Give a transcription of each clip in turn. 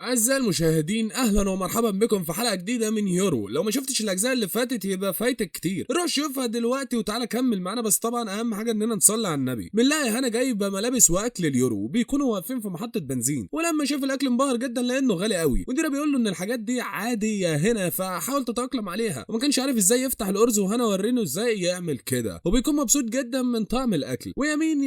أعزائي المشاهدين، أهلا ومرحبا بكم في حلقة جديدة من يورو. لو ما شفتش الأجزاء اللي فاتت يبقى فايتك كتير، روح شوفها دلوقتي وتعالى كمل معانا. بس طبعا أهم حاجة إننا نصلي على النبي. بنلاقي هنا جايبة ملابس وأكل اليورو وبيكونوا واقفين في محطة بنزين، ولما شاف الأكل انبهر جدا لأنه غالي قوي. مديره بيقول له إن الحاجات دي عادية هنا فحاول تتأقلم عليها، وما كانش عارف إزاي يفتح الأرز. وهنا ورينه إزاي يعمل كده وبيكون مبسوط جدا من طعم الأكل. ويمين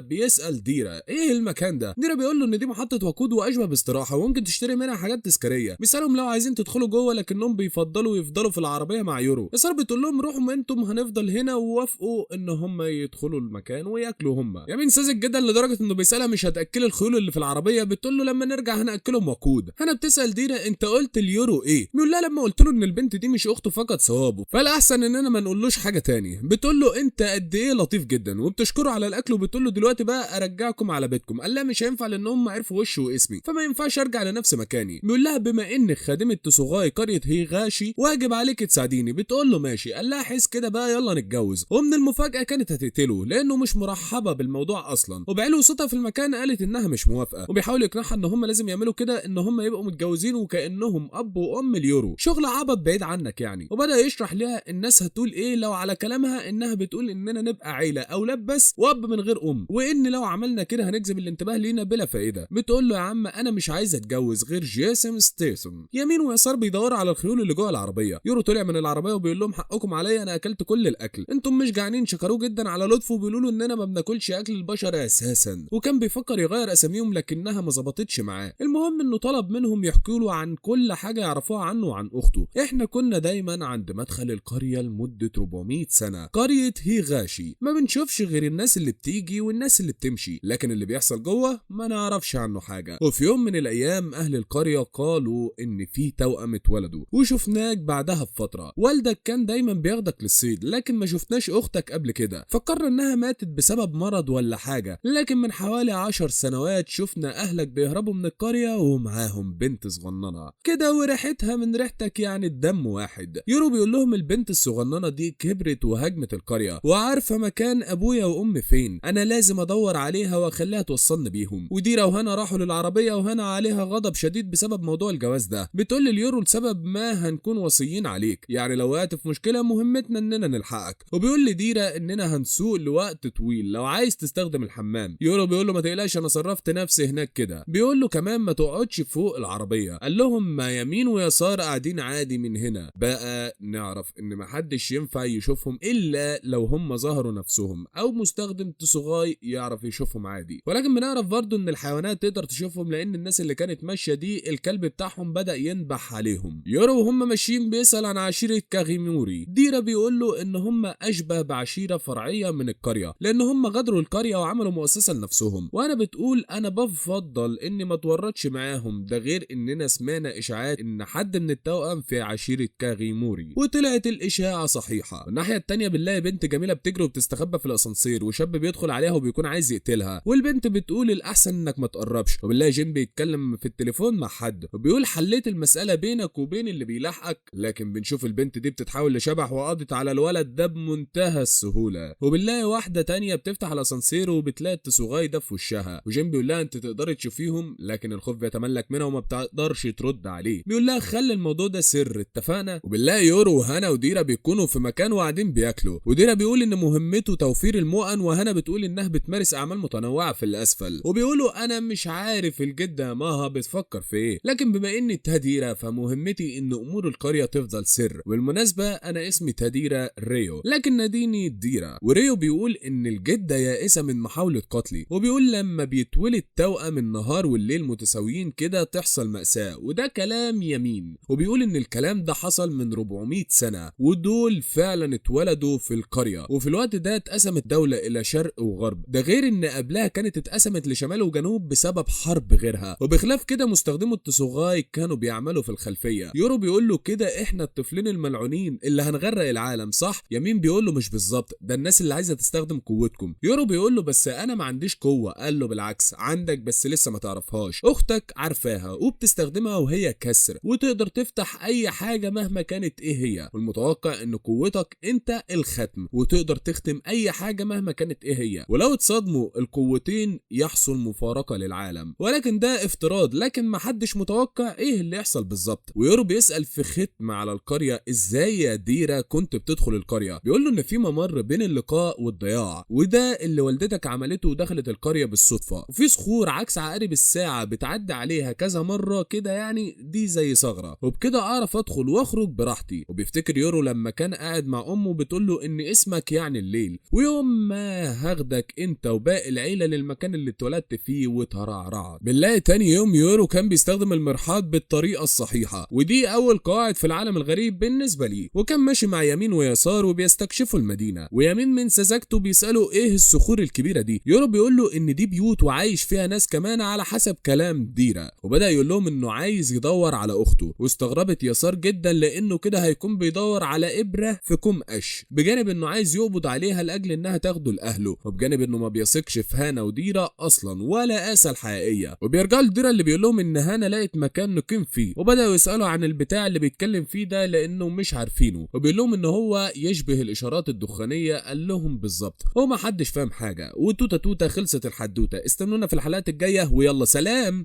بيسأل ديرا إيه المكان ده. ديرا بيقول له إن دي محطة وقود وأشبه باستراحة وممكن تشتري منها حاجات تذكاريه. بيسالهم لو عايزين تدخلوا جوه، لكنهم بيفضلوا يفضلوا في العربيه مع يورو. يسار بتقول لهم روحوا انتم، هنفضل هنا. ووافقوا ان هم يدخلوا المكان وياكلوا هم. يمين ساذج جدا لدرجه انه بيسالها مش هتاكل الخيول اللي في العربيه؟ بتقول له لما نرجع هناكلهم وقود. هنا بتسال ديرا انت قلت اليورو ايه؟ بيقول لها لما قلت له ان البنت دي مش اخته فقد ثوابه، فالاحسن اننا ما نقولوش حاجه تاني. بتقول له انت قد ايه لطيف جدا وبتشكره على الاكل. وبتقول له دلوقتي بقى ارجعكم على بيتكم. قال لها مش هينفع لان هم عرفوا وشي واسمي، فما ينفعش ارجع لنفس مكاني. بيقول لها بما انك خادمه تسوغاي قريه هيغاشي واجب عليك تساعديني. بتقول له ماشي. قال لها حس كده بقى يلا نتجوز. ومن المفاجاه كانت هتقتله لانه مش مرحبه بالموضوع اصلا. وبعلو صوتها في المكان قالت انها مش موافقه، وبيحاول يقنعها ان هم لازم يعملوا كده، ان هم يبقوا متجوزين وكانهم اب وام اليورو. شغل عبط بعيد عنك يعني. وبدا يشرح لها الناس هتقول ايه لو على كلامها انها بتقول اننا نبقى عيله اولاد بس واب من غير ام، وان لو عملنا كده هنجذب الانتباه لينا بلا فائده. بتقول له يا عم انا مش عايزه اتجوز غير جيسون ستيثم. يمين ويسار بيدوروا على الخيول اللي جوه العربيه. يورو طلع من العربيه وبيقول لهم حقكم عليا، انا اكلت كل الاكل، انتم مش جعانين. شكروه جدا على لطفه وبيقولوا له اننا ما بناكلش اكل البشر اساسا. وكان بيفكر يغير اساميهم لكنها ما ظبطتش معاه. المهم انه طلب منهم يحكوا له عن كل حاجه يعرفوها عنه وعن اخته. احنا كنا دايما عند مدخل القريه لمده 400 سنه، قريه هيغاشي. ما بنشوفش غير الناس اللي بتيجي والناس اللي بتمشي، لكن اللي بيحصل جوه ما نعرفش عنه حاجه. وفي يوم من الايام اهل القريه قالوا ان في توأم اتولدوا وشفناك بعدها بفتره. والدك كان دايما بياخدك للصيد، لكن ما شفناش اختك قبل كده. فكرنا انها ماتت بسبب مرض ولا حاجه، لكن من حوالي 10 سنوات شفنا اهلك بيهربوا من القريه ومعاهم بنت صغننه كده وريحتها من ريحتك، يعني الدم واحد. يورو بيقول لهم البنت الصغننه دي كبرت وهاجمت القريه وعارفه مكان ابويا وامي فين. انا لازم ادور عليها واخليها توصلني بيهم. وديرا وهنا راحوا للعربيه، وهنا عليها غضب شديد بسبب موضوع الجواز ده. بتقول اليورو لسبب ما هنكون وصيين عليك، يعني لو وقعت في مشكله مهمتنا اننا نلحقك. وبيقول لديرا اننا هنسوق لوقت طويل لو عايز تستخدم الحمام. يورو بيقول له ما تقلقش انا صرفت نفسي هناك كده. بيقول له كمان ما تقعدش فوق العربيه. قال لهم ما يمين ويسار قاعدين عادي من هنا. بقى نعرف ان محدش ينفع يشوفهم الا لو هم ظهروا نفسهم او مستخدم تسوغاي يعرف يشوفهم عادي. ولكن بنعرف برضو ان الحيوانات تقدر تشوفهم لان الناس اللي كانت ماشيه دي الكلب بتاعهم بدا ينبح عليهم. يورو وهم ماشيين بيسال عن عشيره كاغيموري. ديرا بيقول له ان هم اشبه بعشيره فرعيه من القريه لان هم غادروا القريه وعملوا مؤسسه لنفسهم. وانا بتقول انا بفضل اني ما اتورطش معاهم، ده غير اننا سمعنا اشاعات ان حد من التوأم في عشيره كاغيموري وطلعت الاشاعه صحيحه. الناحيه التانيه بنلاقي بنت جميله بتجري وبتستخبى في الاسانسير، وشاب بيدخل عليها وبيكون عايز يقتلها، والبنت بتقول الاحسن انك ما تقربش. وبنلاقي جيم بيتكلم في التليفون مع حد وبيقول حليت المساله بينك وبين اللي بيلاحقك، لكن بنشوف البنت دي بتتحول لشبح وقضت على الولد ده بمنتهى السهوله. وبنلاقي واحده تانيه بتفتح الاسانسير وبتلاقي التسوغاي ده في وشها، وجيم بيقول لها انت تقدري تشوفيهم، لكن الخوف بيتملك منها وما بتقدرش ترد عليه. بيقول لها خلي الموضوع ده سر، اتفقنا؟ وبنلاقي يورو وهنا وديرا بيكونوا في مكان وقاعدين بياكلوا، وديرا بيقول ان مهمته توفير المؤن، وهنا بتقول انها بتمارس اعمال متنوعه في الاسفل. وبيقولوا انا مش عارف الجده ماها بتفكر في ايه، لكن بما اني تاديرا فمهمتي ان امور القريه تفضل سر. والمناسبه انا اسمي تاديرا ريو، لكن ناديني ديرا. وريو بيقول ان الجده يائسه من محاوله قتلي، وبيقول لما بيتولد توأم النهار والليل متساويين كده تحصل مأساة، وده كلام يمين. وبيقول ان الكلام ده حصل من 400 سنه، ودول فعلا اتولدوا في القريه. وفي الوقت ده اتقسمت دوله الى شرق وغرب، ده غير ان قبلها كانت اتقسمت لشمال وجنوب بسبب حرب غيرها. وبخلاف كده مستخدمو التسوغاي كانوا بيعملوا في الخلفيه. يورو بيقول له كده احنا الطفلين الملعونين اللي هنغرق العالم صح؟ يمين بيقول له مش بالظبط، ده الناس اللي عايزه تستخدم قوتكم. يورو بيقول له بس انا ما عنديش قوه. قال له بالعكس عندك، بس لسه ما تعرفهاش. اختك عارفاها وبتستخدمها وهي كسر، وتقدر تفتح اي حاجه مهما كانت ايه هي. والمتوقع ان قوتك انت الختم، وتقدر تختم اي حاجه مهما كانت ايه هي. ولو اتصادموا القوتين يحصل مفارقه للعالم، ولكن ده افتراض. لكن ولكن محدش متوقع ايه اللي يحصل بالظبط. ويورو بيسأل في ختم على القرية ازاي يا ديرا كنت بتدخل القرية، بيقول له ان في ممر بين اللقاء والضياع، وده اللي والدتك عملته ودخلت القرية بالصدفة، وفي صخور عكس عقارب الساعة بتعدي عليها كذا مرة كده، يعني دي زي ثغرة، وبكده اعرف ادخل واخرج براحتي. وبيفتكر يورو لما كان قاعد مع امه بتقول له ان اسمك يعني الليل، ويوم ما هاخدك انت وباقي العيلة للمكان اللي اتولدت فيه وترعرعت. بنلاقي تاني يوم يورو كان بيستخدم المرحاض بالطريقة الصحيحة، ودي اول قواعد في العالم الغريب بالنسبة ليه، وكان ماشي مع يمين ويسار وبيستكشفوا المدينة، ويمين من سذاجته بيسأله ايه الصخور الكبيرة دي. يورو بيقول له ان دي بيوت وعايش فيها ناس كمان على حسب كلام ديرا، وبدأ يقول لهم انه عايز يدور على اخته. واستغربت يسار جدا لانه كده هيكون بيدور على ابرة في كوم قش، بجانب انه عايز يقبض عليها لاجل انها تاخده لاهله، وبجانب انه ما بيثقش في هانا وديرا اصلا ولا آسى الحقيقية. وبيرجعوا لديرا اللي بيقول لهم ان هانا لقت مكان نقيم فيه، وبدأوا يسألوا عن البتاع اللي بيتكلم فيه ده لانه مش عارفينه، وبيقول لهم ان هو يشبه الاشارات الدخانية. قال لهم بالظبط، هو ما حدش فاهم حاجة، وتوتا توتا خلصت الحدوتة. استنونا في الحلقات الجاية ويلا سلام.